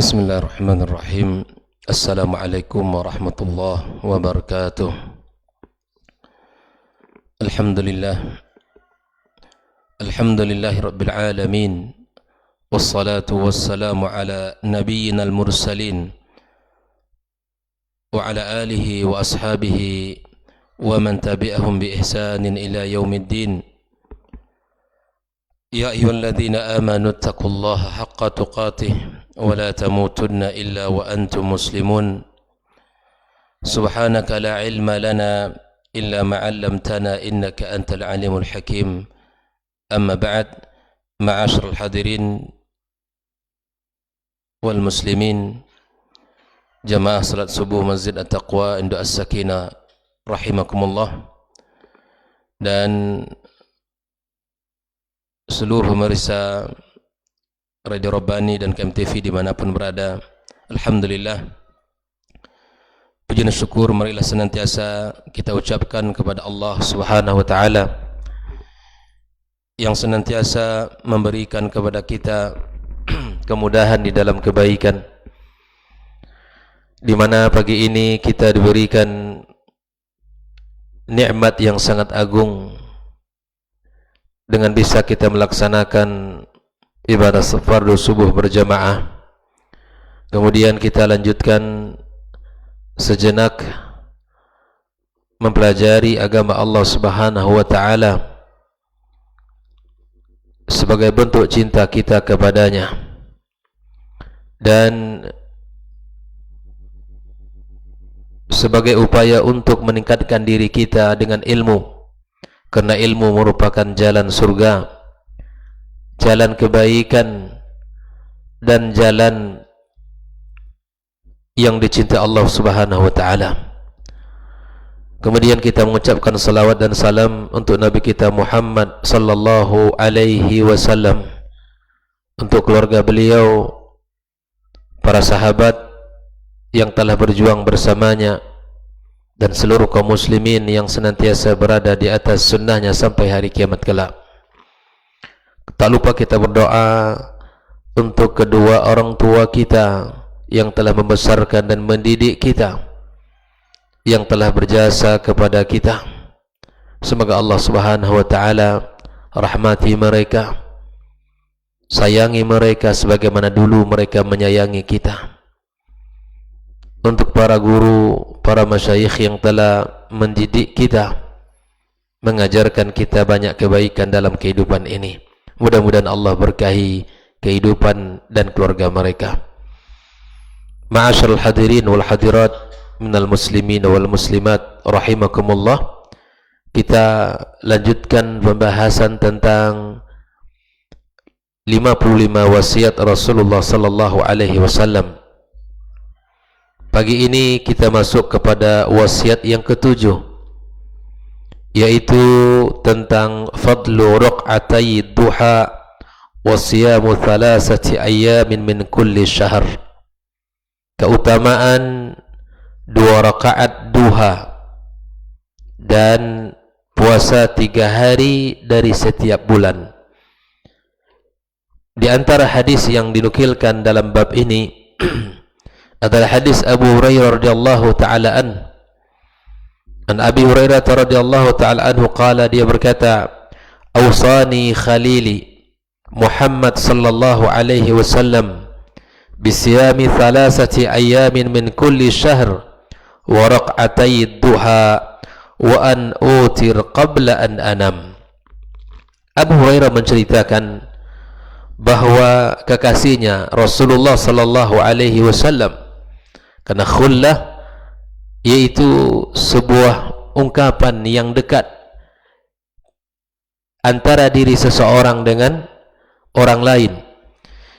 Bismillahirrahmanirrahim. Assalamualaikum warahmatullahi wabarakatuh. Alhamdulillah. Alhamdulillahi rabbil alamin. Wassalatu wassalamu ala nabiyyina al-mursalin wa ala alihi wa ashabihi wa man tabi'ahum bi ihsanin ila yaumiddin. Ya ayyuhalladzina amanu taqullaha haqqa tuqatih wa la tamutunna illa wa antum muslimun. Subhanaka la ilma lana illa ma 'allamtana innaka antal alimul hakim. Amma ba'd, ma'asyiral hadirin wal muslimin, jamaah salat subuh Masjid At-Taqwa Induk As-Sakinah rahimakumullah, dan seluruh pemirsa Radio Rabbani dan KMTV dimanapun berada. Alhamdulillah, puji dan syukur marilah senantiasa kita ucapkan kepada Allah Subhanahu wa ta'ala yang senantiasa memberikan kepada kita kemudahan di dalam kebaikan, di mana pagi ini kita diberikan nikmat yang sangat agung dengan bisa kita melaksanakan ibadah fardu subuh berjamaah. Kemudian kita lanjutkan sejenak mempelajari agama Allah Subhanahu wa ta'ala sebagai bentuk cinta kita kepadanya, dan sebagai upaya untuk meningkatkan diri kita dengan ilmu, karena ilmu merupakan jalan surga, jalan kebaikan, dan jalan yang dicintai Allah Subhanahu wa ta'ala. Kemudian kita mengucapkan salawat dan salam untuk Nabi kita Muhammad sallallahu alaihi wasallam, untuk keluarga beliau, para sahabat yang telah berjuang bersamanya, dan seluruh kaum muslimin yang senantiasa berada di atas sunnahnya sampai hari kiamat kelak. Tak lupa kita berdoa untuk kedua orang tua kita yang telah membesarkan dan mendidik kita, yang telah berjasa kepada kita. Semoga Allah Subhanahu wa ta'ala rahmati mereka, sayangi mereka sebagaimana dulu mereka menyayangi kita. Untuk para guru, para masyayikh yang telah mendidik kita, mengajarkan kita banyak kebaikan dalam kehidupan ini, mudah-mudahan Allah berkahi kehidupan dan keluarga mereka. Ma'asyiral hadirin wal hadirat minal muslimin wal muslimat rahimakumullah. Kita lanjutkan pembahasan tentang 55 wasiat Rasulullah sallallahu alaihi wasallam. Pagi ini kita masuk kepada wasiat yang ketujuh, yaitu tentang fadlu raq'atai duha wa siyamu thalathati ayamin min kulli syahr. Keutamaan 2 rakaat duha dan puasa 3 hari dari setiap bulan. Di antara hadis yang dinukilkan dalam bab ini adalah hadis Abu Hurairah radhiyallahu taala an Abi Hurairah radhiyallahu taala anhu qala, dia berkata, awsani khalili Muhammad sallallahu alaihi wasallam bisiyami thalathati ayamin min kulli syahr wa raq'atai duha wa an utir qabla an anam. Abu Hurairah menceritakan bahwa kekasihnya Rasulullah sallallahu alaihi wasallam, karena khullah yaitu sebuah ungkapan yang dekat antara diri seseorang dengan orang lain.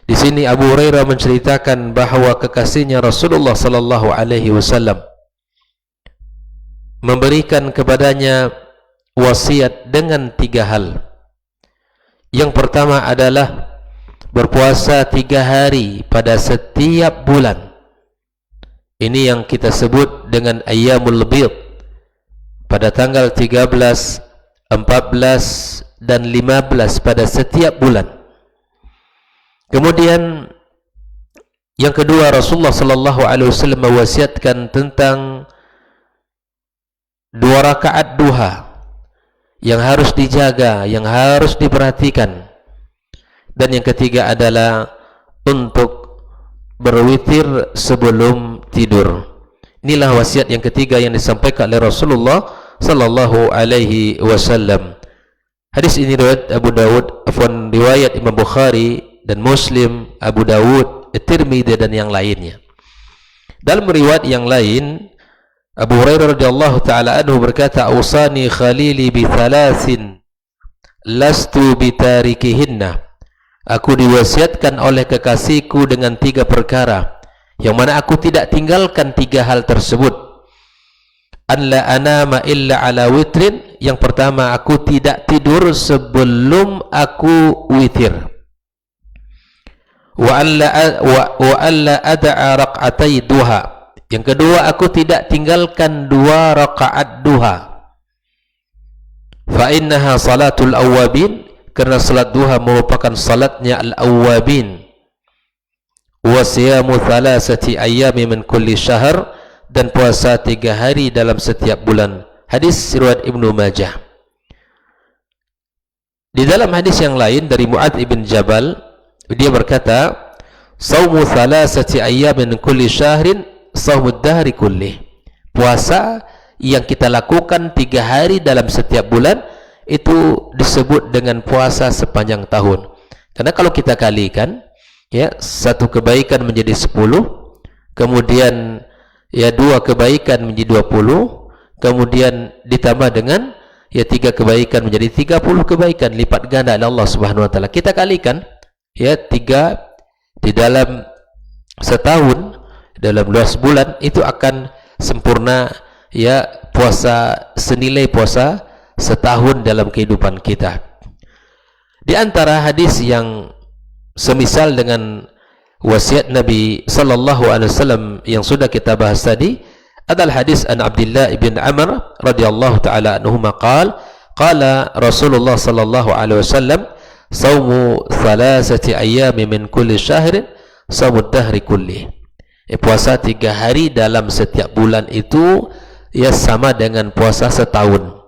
Di sini Abu Hurairah menceritakan bahwa kekasihnya Rasulullah sallallahu alaihi wasallam memberikan kepadanya wasiat dengan 3 hal. Yang pertama adalah berpuasa 3 hari pada setiap bulan. Ini yang kita sebut dengan ayyamul bid, pada tanggal 13, 14 dan 15 pada setiap bulan. Kemudian Yang kedua, Rasulullah sallallahu alaihi wasallam mewasiatkan tentang 2 rakaat duha yang harus dijaga, yang harus diperhatikan. Dan yang ketiga adalah untuk berwitir sebelum tidur. Inilah wasiat yang ketiga yang disampaikan oleh Rasulullah sallallahu alaihi wasallam. Hadis ini riwayat Abu Dawud, riwayat Imam Bukhari dan Muslim, Abu Dawud, Tirmidzi dan yang lainnya. Dalam riwayat yang lain, Abu Hurairah radhiyallahu taala anhu berkata, "Ausani khalili bi thalathin lastu bitarikihinna." Aku diwasiatkan oleh kekasihku dengan 3 perkara yang mana aku tidak tinggalkan 3 hal tersebut. An la anama illa ala witrin. Yang pertama, aku tidak tidur sebelum aku witir. Wa alla ad'a raq'atai duha. Yang kedua, aku tidak tinggalkan 2 rakaat duha. Fa innaha salatul awwabin, karena salat duha merupakan salatnya al-awwabin. Wa siyamu thalathati ayyami min kulli syahr, dan puasa 3 hari dalam setiap bulan. Hadis riwayat Ibnu Majah. Di dalam hadis yang lain dari Mu'adz ibn Jabal, dia berkata, "Shaumu thalathati ayyamin kulli syahrin shaumud dahri kullih." Puasa yang kita lakukan 3 hari dalam setiap bulan itu disebut dengan puasa sepanjang tahun. Karena kalau kita kalikan, ya, 1 kebaikan menjadi 10, kemudian ya 2 kebaikan menjadi 20, kemudian ditambah dengan ya 3 kebaikan menjadi 30 kebaikan, lipat ganda oleh Allah Subhanahu wa taala. Kita kalikan ya 3 di dalam setahun, dalam 12 bulan, itu akan sempurna ya puasa senilai puasa setahun dalam kehidupan kita. Di antara hadis yang semisal dengan wasiat Nabi sallallahu alaihi wasallam yang sudah kita bahas tadi adalah hadis an Abdullah ibn Amr radhiyallahu taala anhuma qala Rasulullah sallallahu alaihi wasallam, "Shaumu thalathati ayyami min kulli syahrin shaumud dahri kulli." Puasa 3 hari dalam setiap bulan itu ya sama dengan puasa setahun.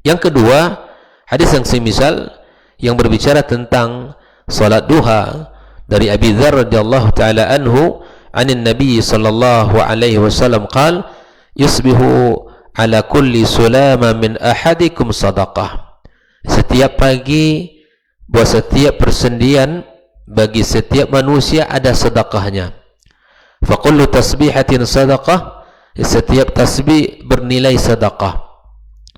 Yang kedua, hadis yang semisal yang berbicara tentang salat duha dari Abi Dzar radhiyallahu taala anhu, anin Nabi sallallahu alaihi wasallam qala, "Yusbihu ala kulli sulama min ahadikum sadaqah." Setiap pagi, buat setiap persendian bagi setiap manusia ada sedekahnya. Fa kullu tasbihatin sadaqah, setiap tasbih bernilai sedekah.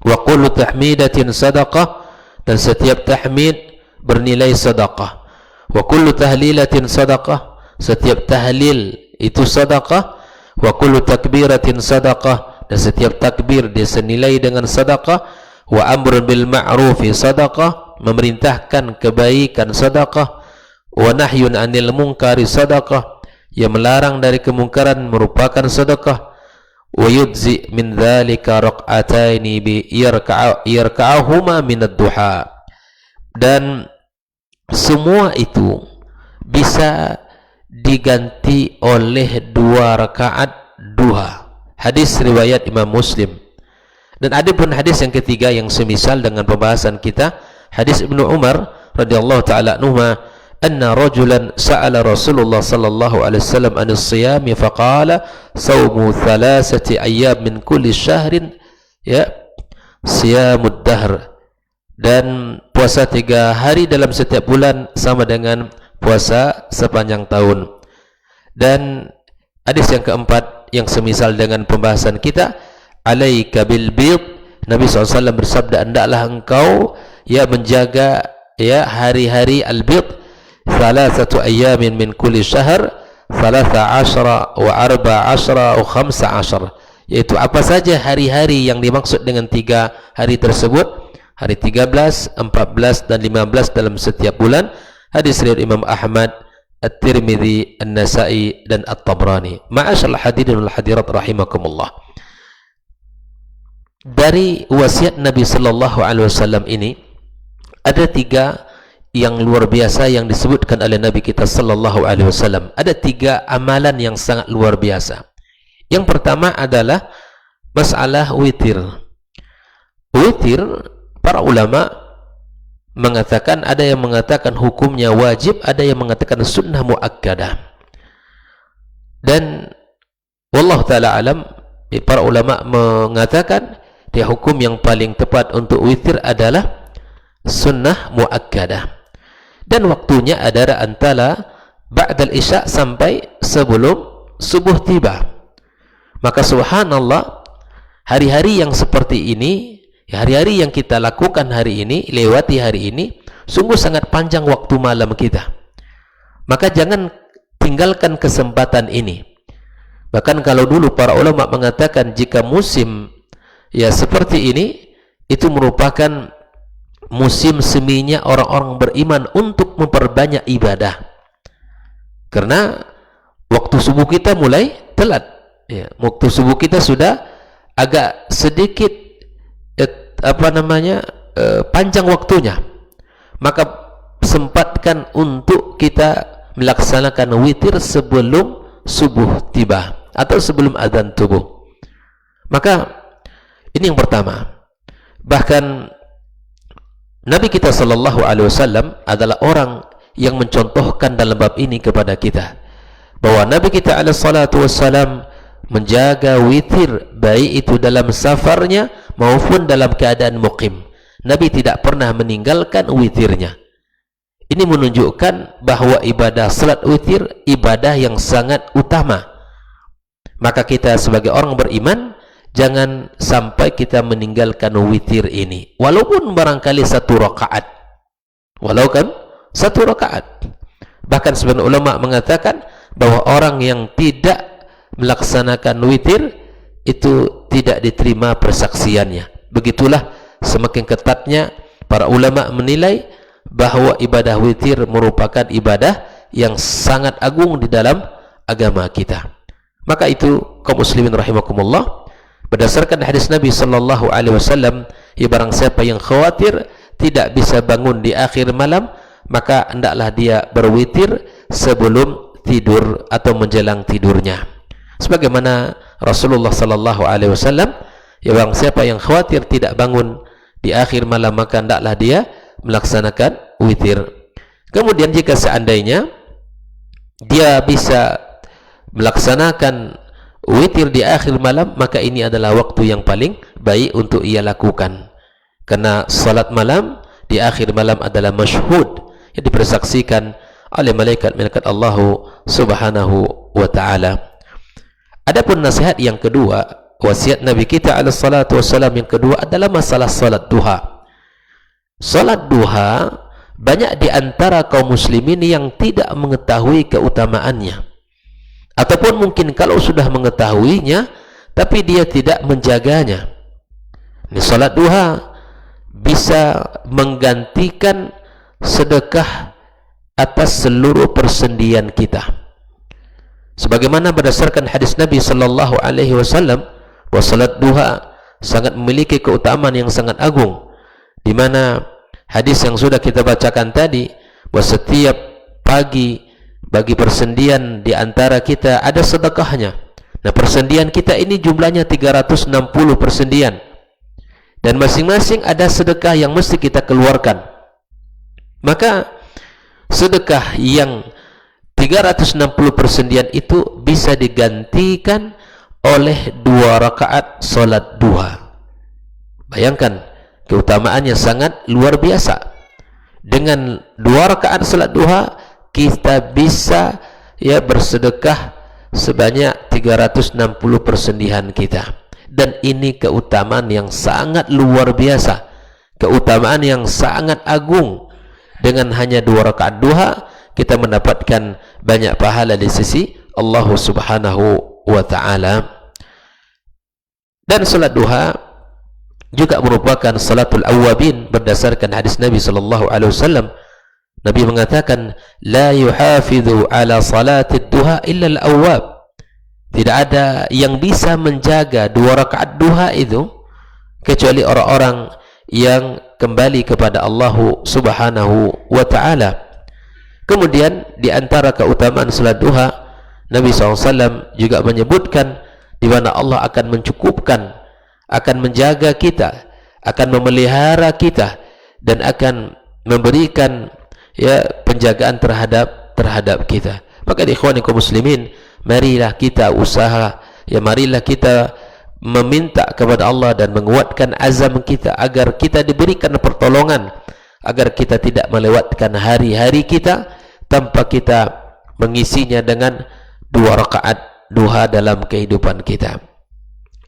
Wa kullu tahmidatin sadaqah, dan setiap tahmid bernilai sedekah. Wa kullu tahlilatin sadaqah, setiap tahlil itu sedekah. Wa kullu takbiratin sadaqah, dan setiap takbir disenilai dengan sedekah. Wa amrun bil ma'rufi sadaqah, memerintahkan kebaikan sedekah. Wa nahyun 'anil munkari sadaqah, yang melarang dari kemungkaran merupakan sedekah. Wa yujzi min dzalika raq'ataini bi yarka'ahuma min ad-duha, dan semua itu bisa diganti oleh 2 rakaat duha. Hadis riwayat Imam Muslim. Dan ada pun hadis yang ketiga yang semisal dengan pembahasan kita, hadis Ibnu Umar radhiyallahu taala anhuma, anna rajulan sa'ala Rasulullah sallallahu alaihi wasallam an as-siyam faqala saumu thalathati ayyam min kulli syahrin ya siyamud dahr, dan puasa 3 hari dalam setiap bulan sama dengan puasa sepanjang tahun. Dan hadis yang keempat yang semisal dengan pembahasan kita, alaika bil bid, Nabi SAW bersabda, hendaklah engkau ya menjaga ya hari-hari al-bid, thalathatu ayyamin min kulli syahr, 13 wa 14 wa 15, yaitu apa saja hari-hari yang dimaksud dengan 3 hari tersebut, hari 13, 14 dan 15 dalam setiap bulan. Hadis riwayat Imam Ahmad, At-Tirmidzi, An-Nasa'i dan At-Tabrani. Ma'asyal hadirin wal hadirat rahimakumullah. Dari wasiat Nabi sallallahu alaihi wasallam ini ada 3 yang luar biasa yang disebutkan oleh Nabi kita sallallahu alaihi wasallam. Ada 3 amalan yang sangat luar biasa. Yang pertama adalah masalah witir. Witir, para ulama mengatakan, ada yang mengatakan hukumnya wajib, ada yang mengatakan sunnah muakkadah. Dan wallahu taala alam, para ulama mengatakan dia hukum yang paling tepat untuk witir adalah sunnah muakkadah. Dan waktunya adalah antara ba'dal isya sampai sebelum subuh tiba. Maka subhanallah, hari-hari yang seperti ini, hari-hari yang kita lakukan hari ini, lewati hari ini, sungguh sangat panjang waktu malam kita. Maka jangan tinggalkan kesempatan ini. Bahkan kalau dulu para ulama mengatakan jika musim ya seperti ini, itu merupakan musim seminya orang-orang beriman untuk memperbanyak ibadah. Karena waktu subuh kita mulai telat. Ya, waktu subuh kita sudah agak sedikit panjang waktunya. Maka sempatkan untuk kita melaksanakan witir sebelum subuh tiba atau sebelum azan subuh. Maka ini yang pertama. Bahkan Nabi kita sallallahu alaihi wasallam adalah orang yang mencontohkan dalam bab ini kepada kita, bahwa Nabi kita alaihi salatu wassalam menjaga witir, baik itu dalam safarnya maupun dalam keadaan muqim. Nabi tidak pernah meninggalkan witirnya. Ini menunjukkan bahwa ibadah salat witir ibadah yang sangat utama. Maka kita sebagai orang beriman jangan sampai kita meninggalkan witir ini, walaupun barangkali 1 rakaat. Walaupun 1 rakaat. Bahkan sebagian ulama mengatakan bahwa orang yang tidak melaksanakan witir itu tidak diterima persaksiannya. Begitulah semakin ketatnya para ulama menilai bahwa ibadah witir merupakan ibadah yang sangat agung di dalam agama kita. Maka itu kaum muslimin rahimakumullah, berdasarkan hadis Nabi sallallahu alaihi wasallam, ya barang siapa yang khawatir tidak bisa bangun di akhir malam, maka hendaklah dia berwitir sebelum tidur atau menjelang tidurnya. Sebagaimana Rasulullah sallallahu alaihi wasallam, ya barang siapa yang khawatir tidak bangun di akhir malam, maka hendaklah dia melaksanakan witir. Kemudian jika seandainya dia bisa melaksanakan witir di akhir malam, maka ini adalah waktu yang paling baik untuk ia lakukan. Karena salat malam di akhir malam adalah masyhud, yang dipersaksikan oleh malaikat-malaikat Allah Subhanahu wa taala. Adapun nasihat yang kedua, wasiat Nabi kita alaihi salatu wasallam yang kedua adalah masalah salat duha. Salat duha, banyak di antara kaum muslimin yang tidak mengetahui keutamaannya, ataupun mungkin kalau sudah mengetahuinya tapi dia tidak menjaganya. Ini salat duha bisa menggantikan sedekah atas seluruh persendian kita. Sebagaimana berdasarkan hadis Nabi sallallahu alaihi wasallam, bahwa salat duha sangat memiliki keutamaan yang sangat agung, di mana hadis yang sudah kita bacakan tadi, bahwa setiap pagi bagi persendian di antara kita ada sedekahnya. Nah, persendian kita ini jumlahnya 360 persendian, dan masing-masing ada sedekah yang mesti kita keluarkan. Maka sedekah yang 360 persendian itu bisa digantikan oleh 2 rakaat salat duha. Bayangkan, keutamaannya sangat luar biasa. Dengan 2 rakaat salat duha kita bisa ya bersedekah sebanyak 360 persendian kita. Dan ini keutamaan yang sangat luar biasa, keutamaan yang sangat agung. Dengan hanya 2 rakaat duha kita mendapatkan banyak pahala di sisi Allah Subhanahu wa taala. Dan salat duha juga merupakan salatul awwabin berdasarkan hadis Nabi sallallahu alaihi wasallam. Nabi mengatakan, la yuhafidhu ala salatid duha illa al-awwab. Tidak ada yang bisa menjaga 2 rakaat duha itu kecuali orang-orang yang kembali kepada Allah Subhanahu wa ta'ala. Kemudian di antara keutamaan salat duha, Nabi SAW juga menyebutkan di mana Allah akan mencukupkan, akan menjaga kita, akan memelihara kita, dan akan memberikan penjagaan terhadap kita. Maka ikhwanikum muslimin, marilah kita usaha, marilah kita meminta kepada Allah dan menguatkan azam kita agar kita diberikan pertolongan, agar kita tidak melewatkan hari-hari kita tanpa kita mengisinya dengan 2 rakaat duha dalam kehidupan kita.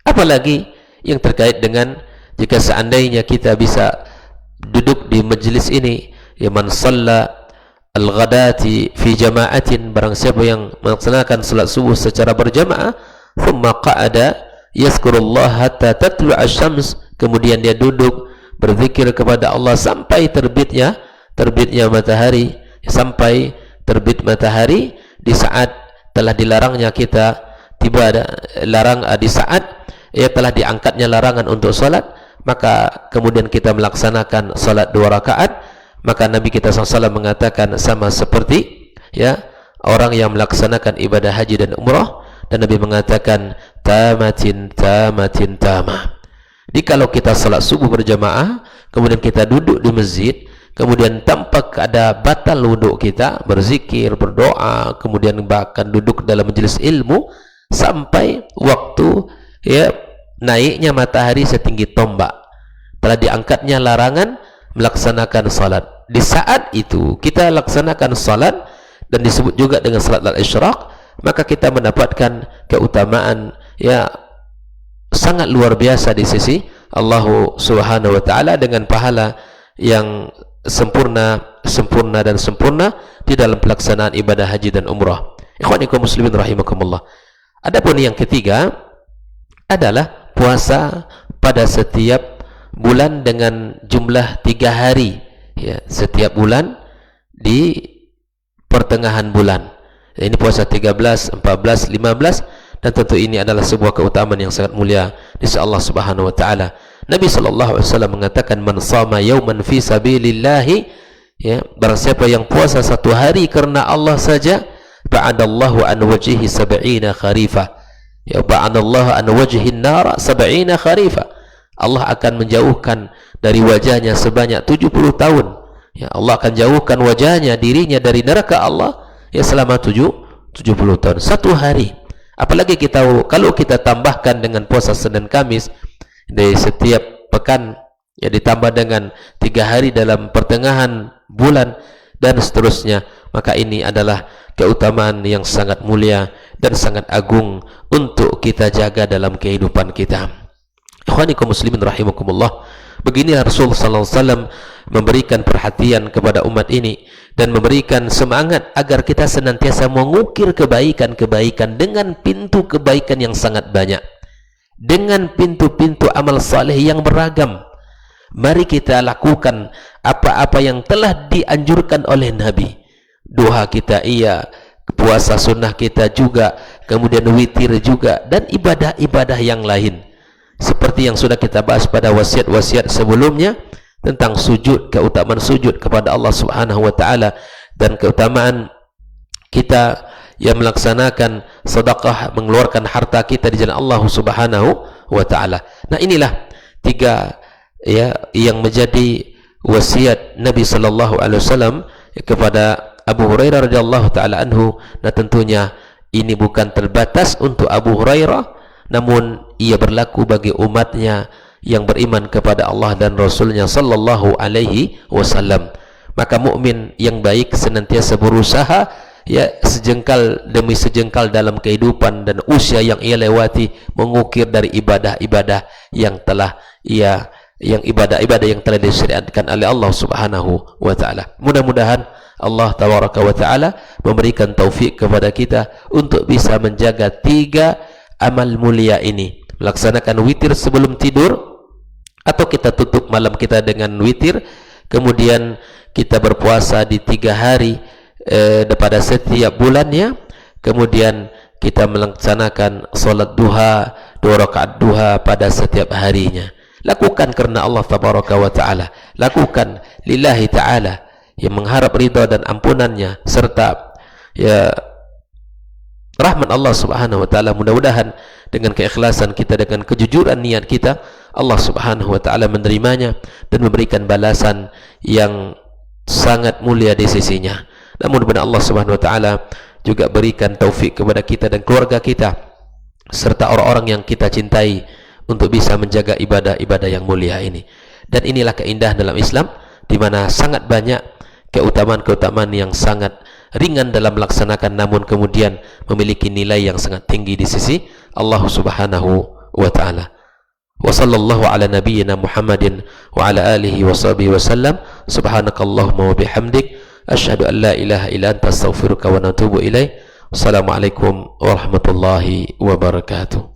Apalagi yang terkait dengan jika seandainya kita bisa duduk di majlis ini, man shalla al-ghadati fi jama'atin, barang siapa yang melaksanakan salat subuh secara berjamaah, thumma qa'ada yazkurullah hatta tatlu'a asy-syams, kemudian dia duduk berzikir kepada Allah sampai terbitnya matahari, sampai terbit matahari di saat telah dilarangnya kita di saat telah diangkatnya larangan untuk salat, maka kemudian kita melaksanakan salat 2 rakaat, maka Nabi kita SAW mengatakan sama seperti orang yang melaksanakan ibadah haji dan umrah, dan Nabi mengatakan tamatin tamah. Jadi kalau kita salat subuh berjamaah, kemudian kita duduk di masjid, kemudian tampak ada batal wuduk kita, berzikir, berdoa, kemudian bahkan duduk dalam majelis ilmu sampai waktu naiknya matahari setinggi tombak, telah diangkatnya larangan melaksanakan salat. Di saat itu kita laksanakan salat, dan disebut juga dengan salat al-isyraq, maka kita mendapatkan keutamaan sangat luar biasa di sisi Allah Subhanahu wa ta'ala, dengan pahala yang sempurna di dalam pelaksanaan ibadah haji dan umrah. Ikhwanikum muslimin rahimakumullah. Adapun yang ketiga adalah puasa pada setiap bulan dengan jumlah 3 hari, setiap bulan di pertengahan bulan. Ini puasa 13, 14, 15, dan tentu ini adalah sebuah keutamaan yang sangat mulia di sisi Allah Subhanahu wa ta'ala. Nabi SAW mengatakan, man shama yawman fi sabilillahi, barang siapa yang puasa 1 hari karena Allah saja, ba'adallahu an wajhihi 70 kharifah, ba'adallahu an wajhin nar 70 kharifah. Allah akan menjauhkan dari wajahnya sebanyak 70 tahun. Allah akan jauhkan wajahnya, dirinya dari neraka Allah selama 70 tahun, 1 hari. Apalagi kalau kita tambahkan dengan puasa Senin Kamis dari setiap pekan, ditambah dengan 3 hari dalam pertengahan bulan dan seterusnya, maka ini adalah keutamaan yang sangat mulia dan sangat agung untuk kita jaga dalam kehidupan kita. Ikhwanikum muslimin rahimakumullah. Begini Rasul sallallahu alaihi wasallam memberikan perhatian kepada umat ini dan memberikan semangat agar kita senantiasa mengukir kebaikan-kebaikan dengan pintu kebaikan yang sangat banyak, dengan pintu-pintu amal saleh yang beragam. Mari kita lakukan apa-apa yang telah dianjurkan oleh Nabi. Duha kita puasa sunnah kita juga, kemudian witir juga, dan ibadah-ibadah yang lain. Seperti yang sudah kita bahas pada wasiat-wasiat sebelumnya tentang sujud, keutamaan sujud kepada Allah Subhanahu wa ta'ala, dan keutamaan kita yang melaksanakan sedekah, mengeluarkan harta kita di jalan Allah Subhanahu wa ta'ala. Nah, inilah 3 yang menjadi wasiat Nabi sallallahu alaihi wasallam kepada Abu Hurairah radhiyallahu taala anhu. Nah, tentunya ini bukan terbatas untuk Abu Hurairah, namun ia berlaku bagi umatnya yang beriman kepada Allah dan Rasulnya sallallahu alaihi wasallam. Maka mukmin yang baik senantiasa berusaha sejengkal demi sejengkal dalam kehidupan dan usia yang ia lewati, mengukir dari ibadah-ibadah yang telah ibadah-ibadah yang telah disyariatkan oleh Allah Subhanahu wa taala. Mudah-mudahan Allah tabaraka wa taala memberikan taufik kepada kita untuk bisa menjaga 3 amal mulia ini. Melaksanakan witir sebelum tidur, atau kita tutup malam kita dengan witir, kemudian kita berpuasa di 3 hari pada setiap bulannya, kemudian kita melaksanakan salat duha 2 rakaat duha pada setiap harinya. Lakukan karena Allah tabaraka wa ta'ala, lakukan lillahi ta'ala, yang mengharap ridha dan ampunannya serta ya rahmat Allah subhanahu wa ta'ala. Mudah-mudahan dengan keikhlasan kita, dengan kejujuran niat kita, Allah subhanahu wa ta'ala menerimanya dan memberikan balasan yang sangat mulia di sisinya. Namun mudah-mudahan Allah subhanahu wa ta'ala juga berikan taufik kepada kita dan keluarga kita serta orang-orang yang kita cintai untuk bisa menjaga ibadah-ibadah yang mulia ini. Dan inilah keindahan dalam Islam, di mana sangat banyak keutamaan-keutamaan yang sangat ringan dalam melaksanakan, namun kemudian memiliki nilai yang sangat tinggi di sisi Allah subhanahu wa ta'ala. Wa sallallahu ala nabiyyina Muhammadin wa ala alihi wa sahbihi wa sallam. Subhanakallahumma wa bihamdik, asyhadu an la ilaha illa anta astaghfiruka wa atubu ilaik. Wassalamualaikum warahmatullahi wabarakatuh.